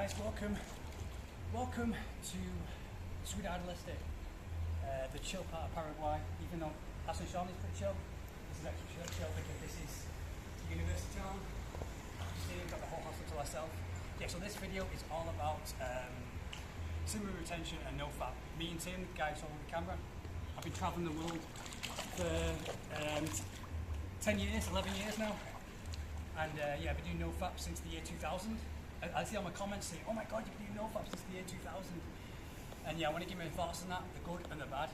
guys, welcome to Ciudad del Este, the chill part of Paraguay. Even though Asunción is pretty chill, this is actually chill because this is the university town. Just here, got the whole hospital to ourselves. Yeah, so this video is all about similar retention and nofap. Me and Tim, the guy who's holding the camera, I've been traveling the world for 10 years, 11 years now. And yeah, I've been doing nofap since the year 2000. I see all my comments saying, oh my god, you've been doing nofap since the year 2000. And yeah, I want to give my thoughts on that, the good and the bad.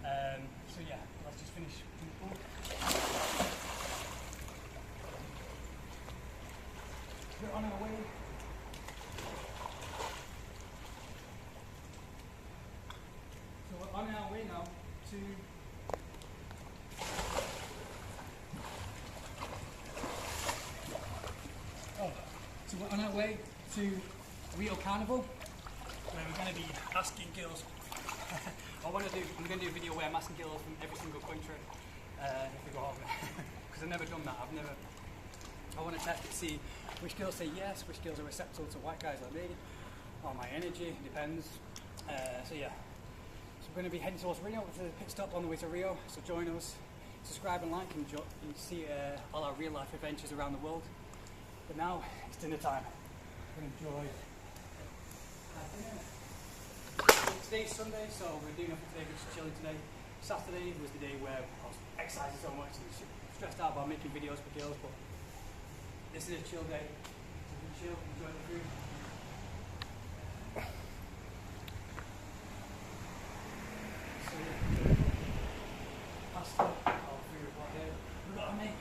So yeah, let's just finish. We're on our way. So we're on our way now to So we're on our way to Rio Carnival, where we're going to be asking girls. I'm going to do a video where I'm asking girls from every single country if they go home, because I've never done that. I want to test it, see which girls say yes, which girls are receptive to white guys like me, or my energy, depends. So yeah, so we're going to be heading towards Rio, to the pit stop on the way to Rio, so join us, subscribe and like, and see all our real life adventures around the world. But now it's dinner time. We're going to enjoy dinner. Today's Sunday, so we're doing nothing today, we're just chilling today. Saturday was the day where I was exercising so much and stressed out about making videos for girls, but this is a chill day. So we can chill, enjoy the food. So yeah, pasta, all food right here. We've got a mate.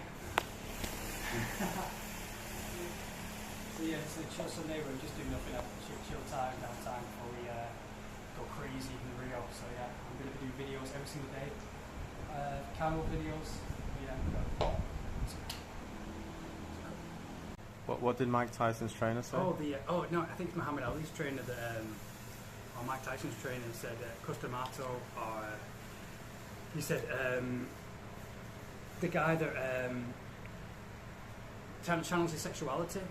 So yeah, it's a chill Sunday where we're just doing nothing, chill time, downtime before we go crazy in Rio. So yeah, I'm going to be doing videos every single day, carnival videos. Yeah. What did Mike Tyson's trainer say? Oh no, I think it's Muhammad Ali's trainer that, or Mike Tyson's trainer said Customato, or he said the guy that channels his sexuality.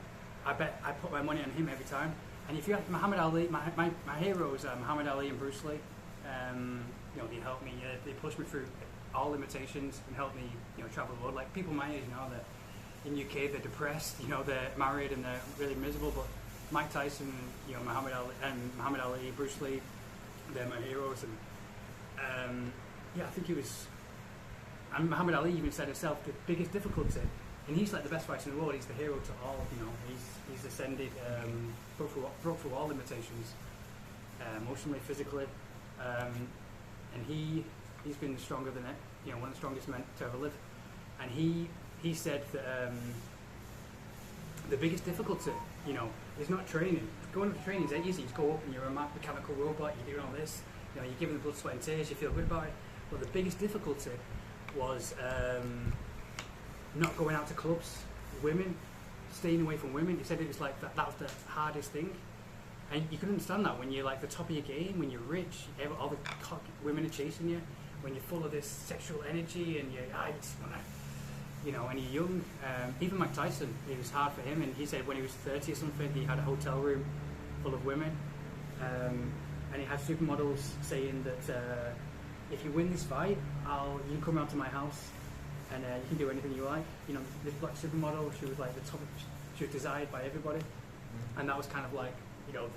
I bet I put my money on him every time. And if you have Muhammad Ali, my heroes are Muhammad Ali and Bruce Lee. You know, they helped me. They pushed me through all limitations and helped me, you know, travel the world. Like people my age now, that in UK they're depressed. You know, they're married and they're really miserable. But Mike Tyson, you know, Muhammad Ali, Bruce Lee, they're my heroes. And yeah, I think he was. And Muhammad Ali even said himself, the biggest difficulty. And he's like the best fighter in the world. He's the hero to all. You know, he's ascended, broke through all limitations, emotionally, physically, and he's been stronger than it. You know, one of the strongest men to ever live. And he said that the biggest difficulty, you know, is not training. Going to training is easy. You go up and you're a mechanical robot. You're doing all this. You know, you're giving the blood, sweat, and tears. You feel good about it. But the biggest difficulty was. Not going out to clubs, women, staying away from women. He said it was like that was the hardest thing. And you can understand that when you're like the top of your game, when you're rich, all the women are chasing you, when you're full of this sexual energy and you know, and you're young. Even Mike Tyson, it was hard for him. And he said when he was 30 or something, he had a hotel room full of women. And he had supermodels saying that if you win this fight, you can come around to my house. And you can do anything you like. You know, this black supermodel, she was like the top. She was desired by everybody, and that was kind of like, you know,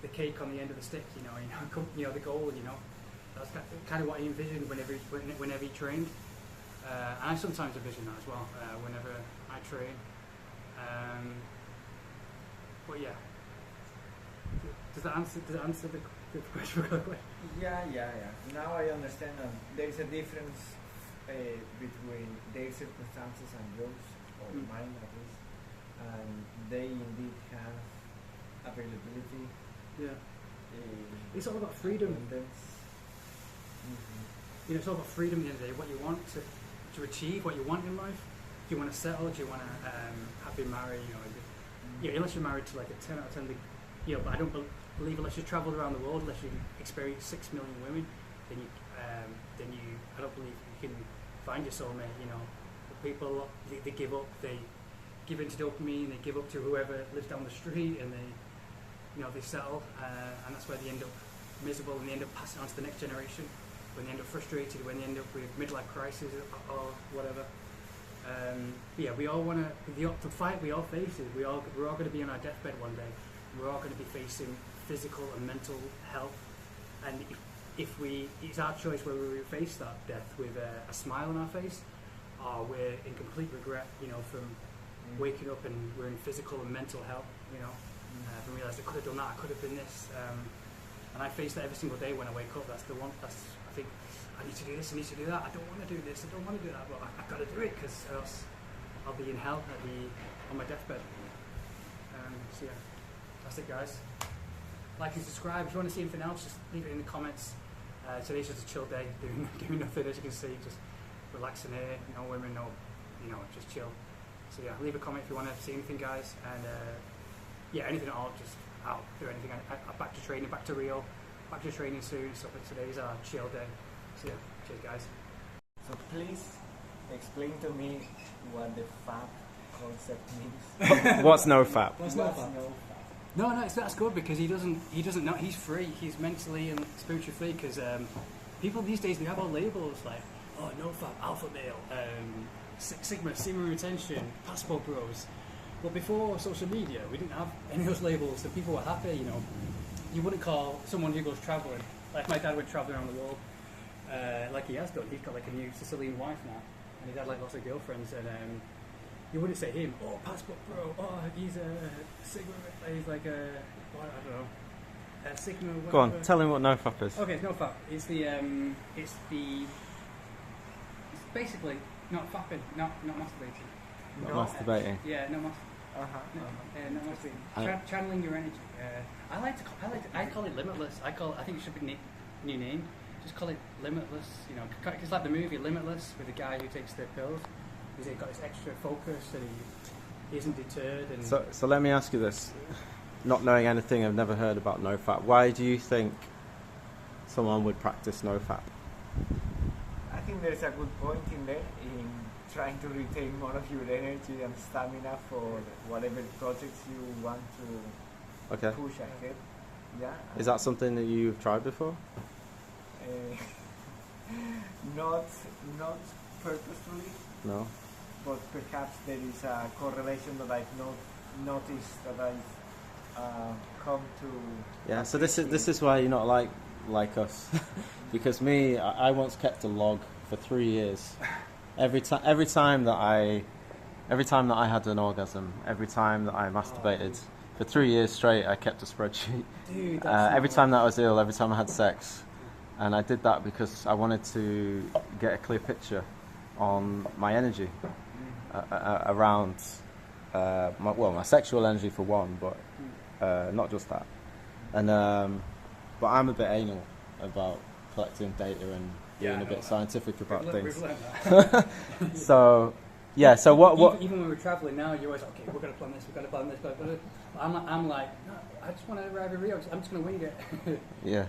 the cake on the end of the stick. You know, the goal. You know, that's kind of what he envisioned whenever he trained. And I sometimes envision that as well whenever I train. But yeah, does that answer the question? Yeah. Now I understand that there is a difference. Between their circumstances and yours, or mine at least, and they indeed have availability. Yeah. It's all about freedom. You know, it's all about freedom at the end of the day. What you want to achieve, what you want in life. Do you want to settle? Do you want to be married? You know, unless you're married to like a 10 out of 10. You know, but I don't believe unless you travel around the world, unless you experience 6 million women, then I don't believe you can find your soulmate. You know, people they give up, they give into dopamine, they give up to whoever lives down the street, and they settle, and that's where they end up miserable, and they end up passing it on to the next generation. When they end up frustrated, when they end up with midlife crisis or whatever. Yeah, we all want to. The fight we all face is we're all going to be on our deathbed one day. We're all going to be facing physical and mental health, and it's our choice whether we face that death with a smile on our face, or we're in complete regret, from waking up and we're in physical and mental health, and realize I could have done that, I could have been this, and I face that every single day when I wake up. That's the one. I think I need to do this, I need to do that. I don't want to do this, I don't want to do that, but I've got to do it because else I'll be in hell. I'll be on my deathbed. So yeah, that's it, guys. Like and subscribe. If you want to see anything else, just leave it in the comments. Today's just a chill day, doing nothing, as you can see, just relaxing here, no women, just chill. So yeah, leave a comment if you want to see anything, guys, and yeah, anything at all, just I'll do anything. I'm back to training, back to Rio, back to training soon, so today's our chill day. So yeah, cheers, guys. So please explain to me what the FAP concept means. What's nofap? What's nofap? No, that's good because he doesn't know, he's free, he's mentally and spiritually free, because people these days, they have all labels like, nofap, alpha male, sigma retention, passport bros. But before social media, we didn't have any of those labels, so people were happy, You wouldn't call someone who goes travelling, like my dad went travelling around the world, like he has done. He's got like a new Sicilian wife now, and he's had like lots of girlfriends, and you wouldn't say him, passport bro, he's a sigma, he's like a, I don't know, a sigma. Whatever. Go on, tell him what nofap is. Okay, it's nofap. It's it's basically not fapping, not masturbating. Not masturbating. Yeah, no masturbating. Not masturbating. Channeling your energy. I call it limitless. I think it should be new name. Just call it limitless. It's like the movie Limitless with the guy who takes the pills. He's got this extra focus and he isn't deterred. And So let me ask you this. Not knowing anything, I've never heard about nofap. Why do you think someone would practice nofap? I think there's a good point in there in trying to retain more of your energy and stamina for whatever projects you want to push ahead. Yeah. Is that something that you've tried before? Not purposefully. No. But perhaps there is a correlation that I've noticed that I've come to. Yeah. So this is why you're not like us, because I once kept a log for 3 years. Every time that I had an orgasm, every time that I masturbated, for 3 years straight, I kept a spreadsheet. Dude, every time that I was ill, every time I had sex, and I did that because I wanted to get a clear picture on my energy around my sexual energy for one, but not just that. And but I'm a bit anal about collecting data and being a bit scientific about things. So yeah, so what? Even when we're traveling now, you're always okay. We're gonna plan this. We're gonna plan this. But I'm like, no, I just want to arrive in Rio. I'm just gonna wing it. Yeah.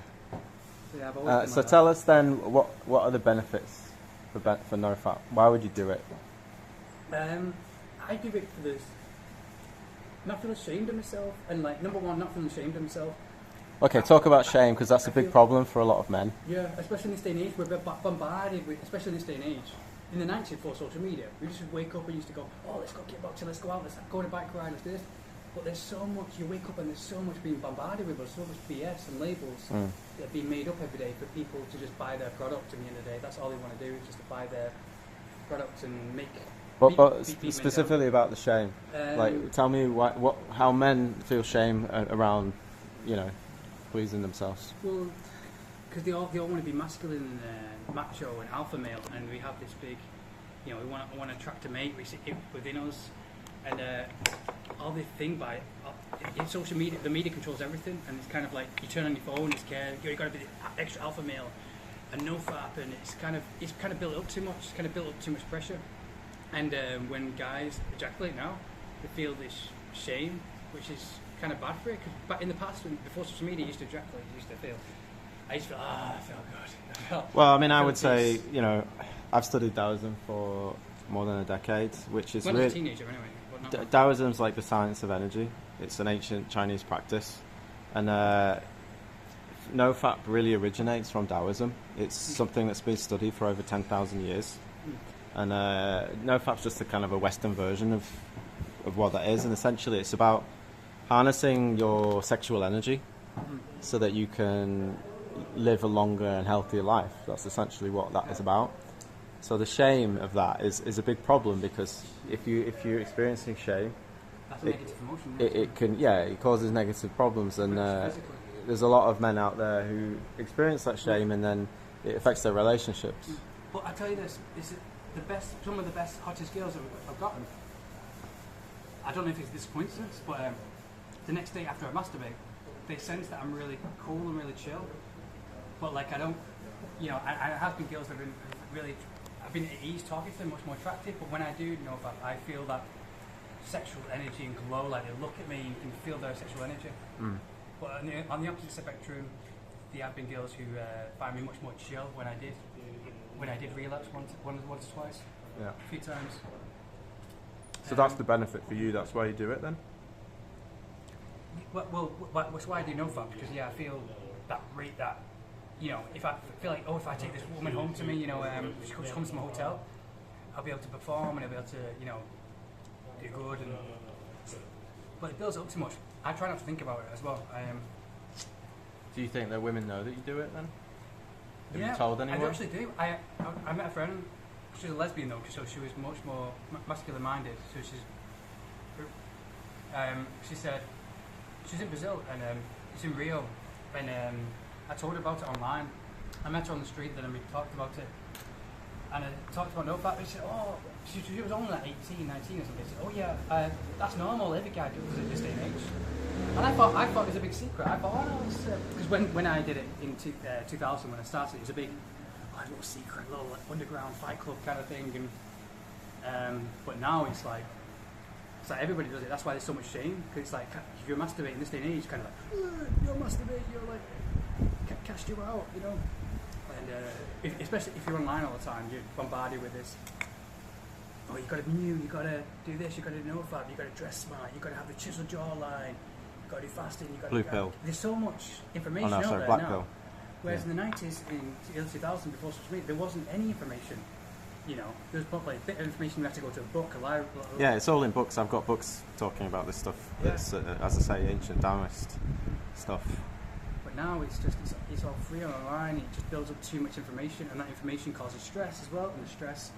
So tell us then, what are the benefits for nofap? Why would you do it? I do it for this. Not feeling ashamed of myself, and like number one, not feeling ashamed of myself. Okay, talk about shame, because that's a big problem for a lot of men. Yeah, especially in this day and age, we're bombarded with, especially in this day and age. In the 90s before social media, we just would wake up and used to go, let's go kickboxing, let's go out, let's go on a bike ride, let's do this. But there's so much, you wake up and there's so much being bombarded with, so much BS and labels that are being made up every day for people to just buy their product at the end of the day. That's all they want to do, is just to buy their product and make... But specifically about the shame, tell me how men feel shame around, pleasing themselves. Well, because they all want to be masculine and macho and alpha male, and we have this big, we want to attract a mate. We see it within us, and all this thing by in social media, the media controls everything, and it's kind of like you turn on your phone, it's scared. You got to be the extra alpha male, and nofap, and it's kind of built up too much. It's kind of built up too much pressure. And when guys ejaculate now, they feel this shame, which is kind of bad for it. Because in the past, before social media, used to ejaculate, I used to feel, I felt good. Well, I mean, I would say, I've studied Taoism for more than a decade, which is when I was a teenager, anyway. Taoism's like the science of energy. It's an ancient Chinese practice, And nofap really originates from Taoism. It's something that's been studied for over 10,000 years. And nofap's just a kind of a Western version of what that is. And essentially it's about harnessing your sexual energy so that you can live a longer and healthier life. That's essentially what that is about. So the shame of that is a big problem, because if you're experiencing shame, That's a negative emotion. it causes negative problems, and there's a lot of men out there who experience that shame, and then it affects their relationships. But I tell you this, some of the best, hottest girls that I've gotten. I don't know if it's this coincidence, but the next day after I masturbate, they sense that I'm really cool and really chill. But like I don't, I have been girls that have been really, I've been at ease talking to them, much more attractive. But when I do nofap, I feel that sexual energy and glow. Like they look at me, you can feel their sexual energy. But on the opposite spectrum, there have been girls who find me much more chill when I did relapse once or twice, a few times. So that's the benefit for you. That's why you do it then. Well, that's why I do nofap, because I feel that if I feel like, if I take this woman home to me, she comes to my hotel, I'll be able to perform and I'll be able to do good. But it builds up too much. I try not to think about it as well. Do you think that women know that you do it then? Have you told anyone? I actually do. I met a friend. She's a lesbian though, so she was much more masculine minded. So she said she's in Brazil and she's in Rio, and I told her about it online. I met her on the street, then we talked about it, and I talked about nofap. And she said, she was only like 18, 19 or something. She said, oh yeah, that's normal. Every guy does it at this day and age. And I thought it was a big secret. I thought, because when I did it in 2000, when I started, it was a big, little secret, little underground fight club kind of thing. And but now it's like everybody does it. That's why there's so much shame. Because it's like if you're masturbating in this day and age, kind of like you're masturbating, you're like cast you out, And especially if you're online all the time, you're bombarded with this. Oh, you got to be new. You got to do this. You got to do nofap. You got to dress smart. You got to have the chiseled jawline. You got to do fasting. You got Blue pill. There's so much information out there black now. pill. Whereas in the 90s, in the early 2000s, before social media, there wasn't any information. There was probably a bit of information. You had to go to a book, a library. Yeah, it's all in books. I've got books talking about this stuff. Yeah. It's, as I say, ancient Taoist stuff. But now it's all free online. It just builds up too much information, and that information causes stress as well, and the stress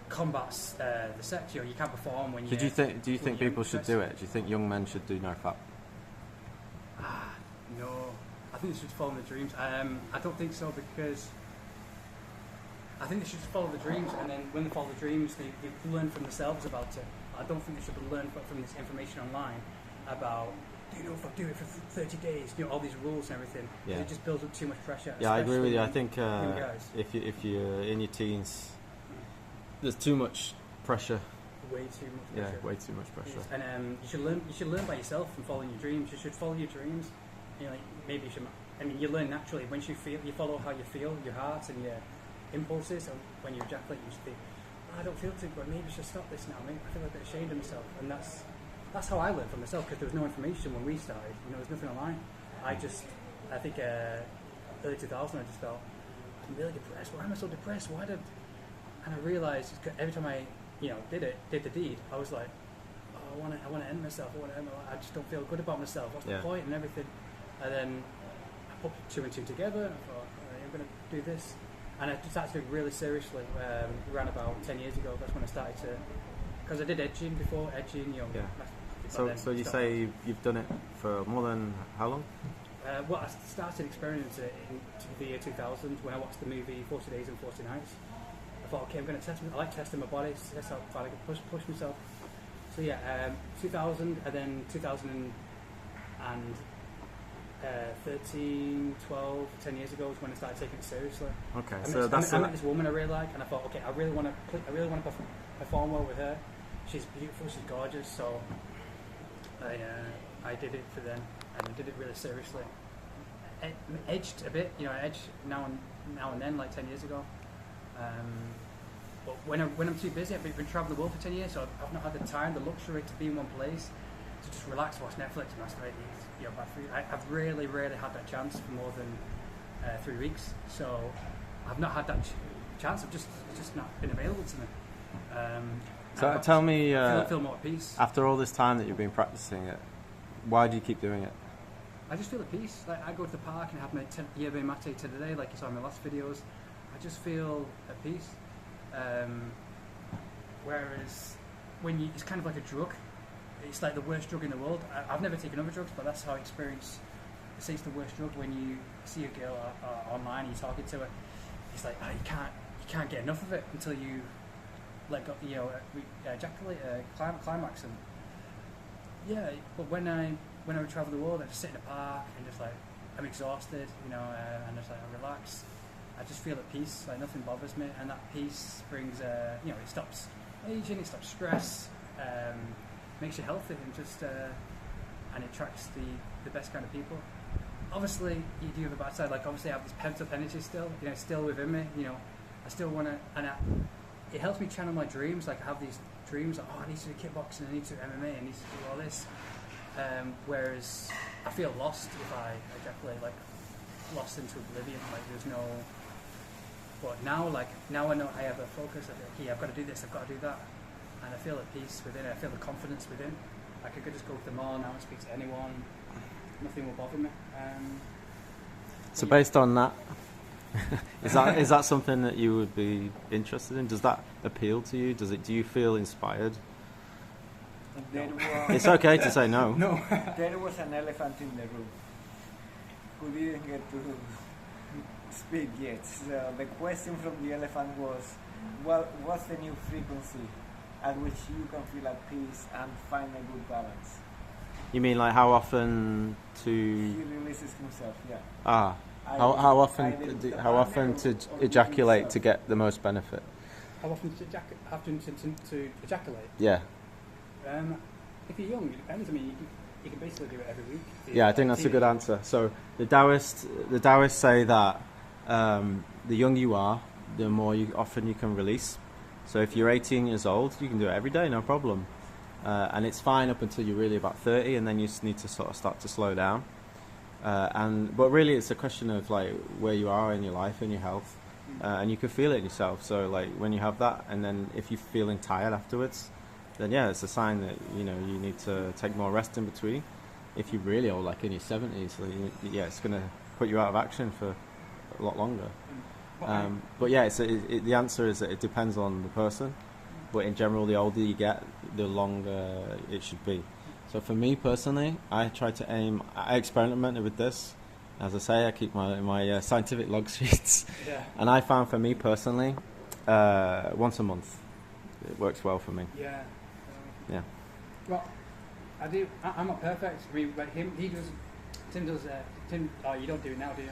combats the sex. You can't perform when you. Do you think people should do it? Do you think young men should do nofap? No, I think they should follow their dreams. I don't think so, because I think they should follow the dreams, and then when they follow the dreams, they learn from themselves about it. I don't think they should learn from this information online about do it for 30 days, all these rules and everything. Yeah. It just builds up too much pressure. Yeah, I agree with you. I think guys. if you're in your teens, there's too much pressure. Way too much pressure. Yeah, way too much pressure. Yes. And you should learn by yourself from following your dreams. You should follow your dreams. Maybe you should. You learn naturally once you follow how you feel, your heart and your impulses. And when you ejaculate, you should think, I don't feel too good. Maybe I should stop this now. Maybe I feel a bit ashamed of myself. And that's how I learned from myself, because there was no information when we started. There was nothing online. I think early 2000, I just felt I'm really depressed. Why am I so depressed? And I realised every time I did the deed, I was like, I want to end myself. I just don't feel good about myself. What's the point and everything? And then I put two and two together, and I thought, I'm going to do this. And I started to do it really seriously around about 10 years ago. That's when I started to, because I did edging before. Yeah. So you say you've done it for more than how long? I started experimenting in the year 2000 when I watched the movie 40 Days and 40 Nights. I thought, okay, I'm going to test. I like testing my body, test how far I can push myself. So 2000, and then 2013, 12, 10 years ago was when I started taking it seriously. Okay, I met this woman I really like, and I thought, okay, I really want to perform well with her. She's beautiful, she's gorgeous, so I did it for them, and I did it really seriously. Edged a bit, I edged now and then, like 10 years ago. But when I'm too busy, I've been traveling the world for 10 years, so I've not had the time, the luxury to be in one place, to just relax, watch Netflix, masturbate, eat bad food. I've really had that chance for more than 3 weeks. So I've not had that chance. It's just not been available to me. So tell me, I feel more at peace. after all this time that you've been practicing it, why do you keep doing it? I just feel at peace. Like I go to the park and have my yerba mate today, like you saw in my last videos. I just feel at peace. Whereas it's kind of like a drug. It's like the worst drug in the world. I've never taken other drugs, but that's how I experience. Say it's the worst drug when you see a girl online and you're talking to her. It's like you can't get enough of it until you ejaculate, climax, and yeah. But when I would travel the world, I just sit in a park and just like I'm exhausted, and just like I relax. I just feel at peace. Like nothing bothers me, and that peace brings it stops aging, it stops stress, makes you healthy, and just and it attracts the best kind of people. Obviously, you do have a bad side. Like obviously, I have this pent up energy still, still within me. I still want to, and it helps me channel my dreams. Like I have these dreams, like, I need to do kickboxing, I need to do MMA, I need to do all this. Whereas I feel lost if I ejaculate, like lost into oblivion. Like there's no. But now I know I have a focus. I've got to do this, I've got to do that, and I feel at peace within. I feel the confidence within. I could just go to the mall now and speak to anyone. Nothing will bother me. So based on that, is that something that you would be interested in? Does that appeal to you? Do you feel inspired? It's okay to say no. No. There was an elephant in the room who didn't get to speak yet. So the question from the elephant was, what's the new frequency at which you can feel at peace and find a good balance? You mean like how often to? He releases himself. Yeah. How often to ejaculate to get the most benefit? How often to ejaculate? Yeah. If you're young, it depends. I mean, you can basically do it every week. Yeah, I think that's a good answer. So the Taoists say that the younger you are, the more often you can release. So if you're 18 years old, you can do it every day, no problem. And it's fine up until you're really about 30, and then you just need to sort of start to slow down. But really, it's a question of like where you are in your life and your health, and you can feel it in yourself. So like when you have that, and then if you're feeling tired afterwards, then yeah, it's a sign that you need to take more rest in between. If you're really old, like in your 70s, it's going to put you out of action for a lot longer. But yeah, the answer is that it depends on the person. But in general, the older you get, the longer it should be. So for me personally, I try to aim. I experimented with this. As I say, I keep my scientific log sheets, and I found for me personally, once a month, it works well for me. Yeah. Yeah. Well, I do. I'm not perfect. I mean, but Tim does. Oh, you don't do it now, do you?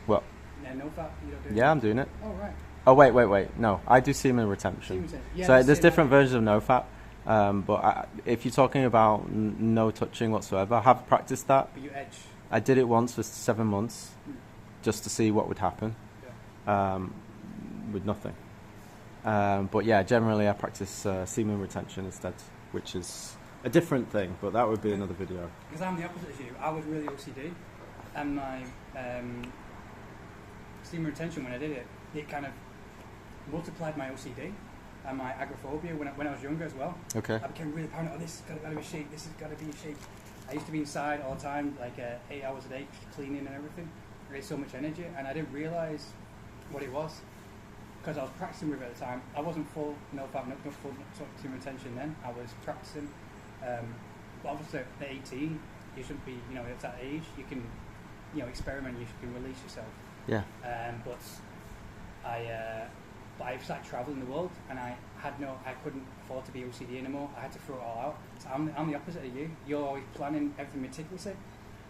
Well. Yeah, nofap. You don't do it. Yeah, I'm doing it. Oh right. Oh wait. No, I do semen retention. Yeah, so there's different versions of nofap. But if you're talking about no touching whatsoever, I have practiced that. But you edge. I did it once for 7 months, just to see what would happen, with nothing. But yeah, generally I practice semen retention instead, which is a different thing, but that would be another video. Because I'm the opposite of you. I was really OCD, and my semen retention, when I did it, it kind of multiplied my OCD and my agoraphobia when I was younger as well. Okay. I became really paranoid. Oh, this has got to be a shake. This has got to be a shake. I used to be inside all the time, like 8 hours a day, cleaning and everything. I had so much energy, and I didn't realise what it was because I was practicing with it at the time. I wasn't full nofap, not full semen retention then. I was practicing. But obviously, at 18, you shouldn't be. At that age, you can, experiment. You can release yourself. Yeah. But I started traveling the world, and I couldn't afford to be OCD anymore. I had to throw it all out. So I'm the opposite of you. You're always planning everything meticulously.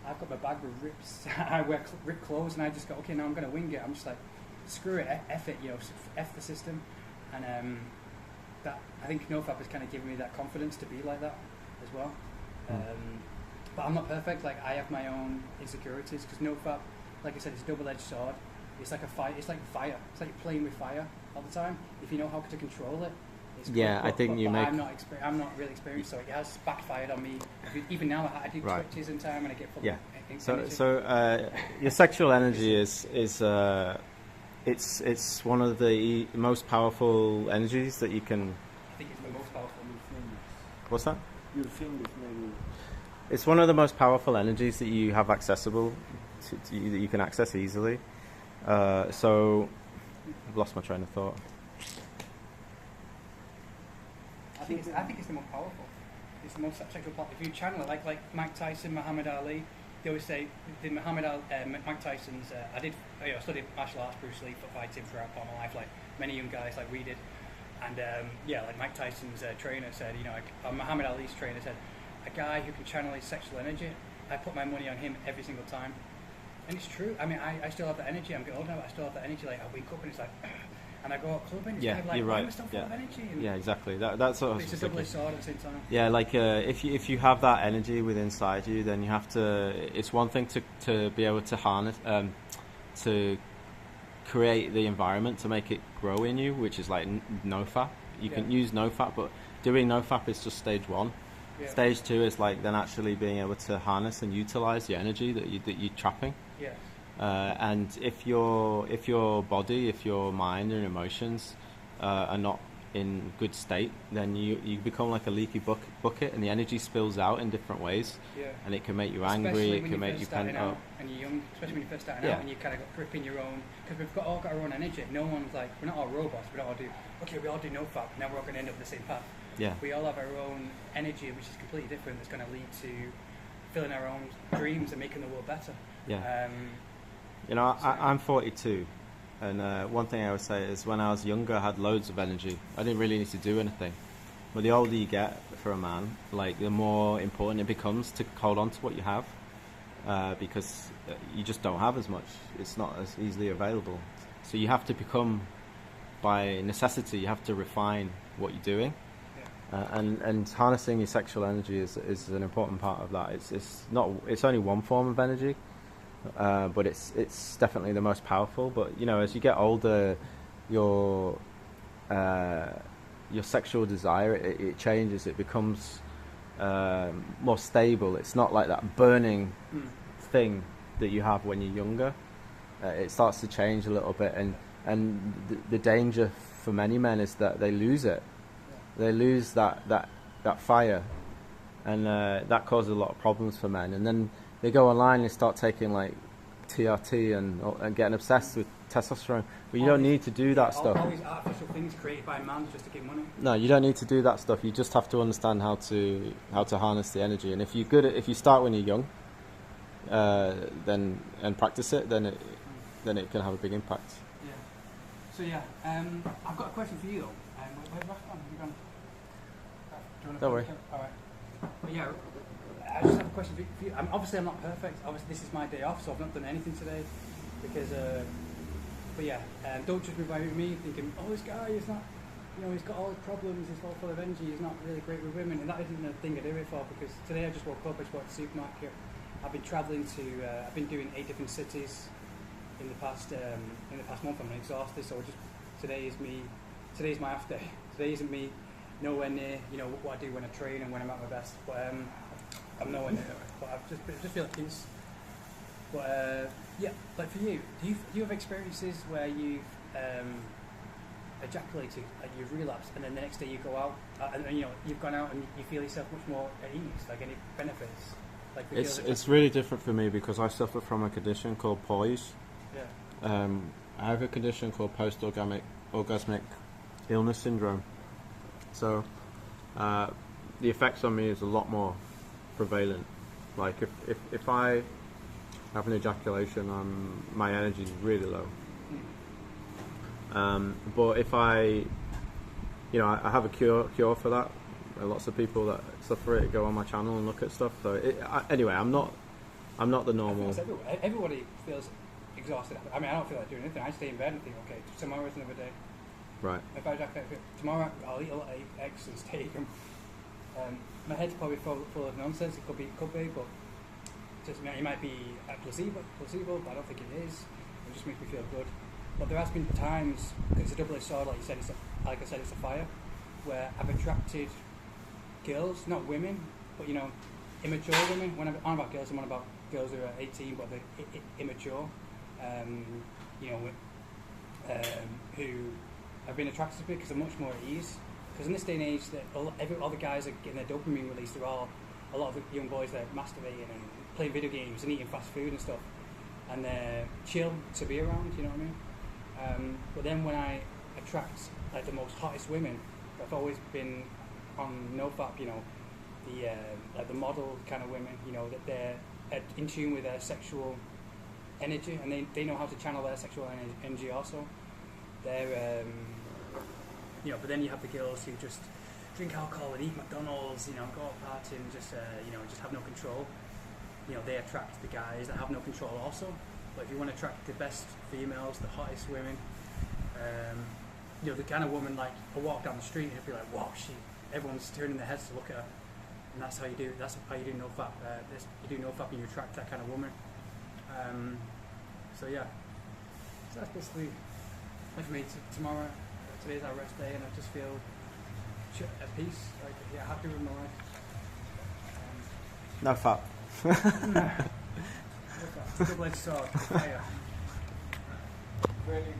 I've got my bag with rips. I wear ripped clothes, and I just go, okay, now I'm going to wing it. I'm just like, screw it, F it, F the system. And that I think nofap has kind of given me that confidence to be like that as well. But I'm not perfect. Like I have my own insecurities because nofap, like I said, it's a double-edged sword. It's like a fire. It's like fire. It's like you're playing with fire all the time. If you know how to control it, It's Yeah, I think you but make- I'm not really experienced, so it has backfired on me. Even now, I do Right. twitches in time, and I get full Yeah. energy. So your sexual energy is it's one of the most powerful energies that you can. I think it's the most powerful. What's that? Your fingers maybe. It's one of the most powerful energies that you have accessible to you, that you can access easily. So I've lost my train of thought. I think it's the most powerful. It's the most sexual part. If you channel it, like Mike Tyson, Muhammad Ali, they always say the Mike Tyson's. I studied martial arts, Bruce Lee, for fighting throughout my life, like many young guys like we did. And like Mike Tyson's trainer said, Muhammad Ali's trainer said, a guy who can channel his sexual energy, I put my money on him every single time. And it's true. I mean, I still have that energy. I'm getting older now, but I still have that energy. Like I wake up and it's like, and I go out clubbing. It's kind of like, you're right. I'm still full of energy. And Yeah, exactly. That's what I was it's a thinking. double-edged sword at the same time. Yeah, like if you have that energy within inside you, then you have to. It's one thing to be able to harness, to create the environment to make it grow in you, which is like nofap. You can use nofap, but doing nofap is just stage one. Yeah. Stage two is like then actually being able to harness and utilize the energy that you're trapping. Yeah. And if your body, if your mind and emotions are not in good state, then you become like a leaky bucket, and the energy spills out in different ways. Yeah. And it can make you Especially angry. It when can you're make first you starting pent out up. and you're young, especially when you're first starting out and you kind of got grip in your own, because all got our own energy. No one's like, we're not all robots. We don't all do, okay, we all do nofap, now we're all going to end up on the same path. Yeah. We all have our own energy, which is completely different, that's going to lead to filling our own dreams and making the world better. Yeah. I'm 42, and one thing I would say is when I was younger, I had loads of energy. I didn't really need to do anything. But the older you get for a man, like the more important it becomes to hold on to what you have, because you just don't have as much. It's not as easily available. So you have to become, by necessity, you have to refine what you're doing. And harnessing your sexual energy is an important part of that. It's only one form of energy, but it's definitely the most powerful. But as you get older, your sexual desire it changes. It becomes more stable. It's not like that burning thing that you have when you're younger. It starts to change a little bit, and the danger for many men is that they lose it. They lose that fire, and that causes a lot of problems for men. And then they go online and start taking like TRT and getting obsessed with testosterone. But you don't need to do that stuff. All these artificial things created by man just to get money. No, you don't need to do that stuff. You just have to understand how to harness the energy. And if you start when you're young, then and practice it, then it can have a big impact. Yeah. So I've got a question for you though. Where's the last one? Have you gone? Don't worry. All right. But yeah, I just have a question for you. Obviously, I'm not perfect. Obviously, this is my day off, so I've not done anything today. Because, don't judge me by me thinking, oh, this guy is not, he's got all his problems, he's all full of energy, he's not really great with women. And that isn't the thing I do it for, because today I just woke up, I just went to the supermarket. I've been travelling I've been doing 8 different cities in the past month. I'm exhausted, so today's my off day. Today isn't me nowhere near, what I do when I train and when I'm at my best. But I'm nowhere near it. But I just feel at peace. But like for you, do you have experiences where you've ejaculated, like you've relapsed, and then the next day you go out, and you've gone out and you feel yourself much more at ease? Like any benefits? Like it's really different for me because I suffer from a condition called poise. Yeah. I have a condition called post-orgasmic illness syndrome. So the effects on me is a lot more prevalent. Like if I have an ejaculation, my energy is really low. But if I have a cure for that. Lots of people that suffer it go on my channel and look at stuff. So anyway, I'm not the normal. Everybody feels exhausted. I mean, I don't feel like doing anything. I stay in bed and think, okay, tomorrow's another day. Right. If I ejaculate tomorrow, I'll eat a lot of eggs and steak. My head's probably full of nonsense. It could be, but it might be a placebo, but I don't think it is. It just makes me feel good. But there has been times, it's a double-edged sword, like I said, it's a fire, where I've attracted girls, not women, but immature women. When I'm on about girls, I'm on about girls who are 18 but they're immature. Who have been attracted to me because they're much more at ease. Because in this day and age, that all the guys are getting their dopamine release. A lot of the young boys that are masturbating and playing video games and eating fast food and stuff, and they're chill to be around. You know what I mean? But then when I attract like the most hottest women, I've always been on nofap. The model kind of women. That they're in tune with their sexual energy, and they know how to channel their sexual energy also. They're but then you have the girls who just drink alcohol and eat McDonald's, go out partying, just have no control. They attract the guys that have no control also. But if you want to attract the best females, the hottest women, the kind of woman like I walk down the street and it'd be like, wow, everyone's turning their heads to look at her, and that's how you do nofap. You do nofap and you attract that kind of woman. So that's basically like for me. Today's our rest day, and I just feel at peace, happy with my life. Nofap. Double-edged sword. Yeah. Really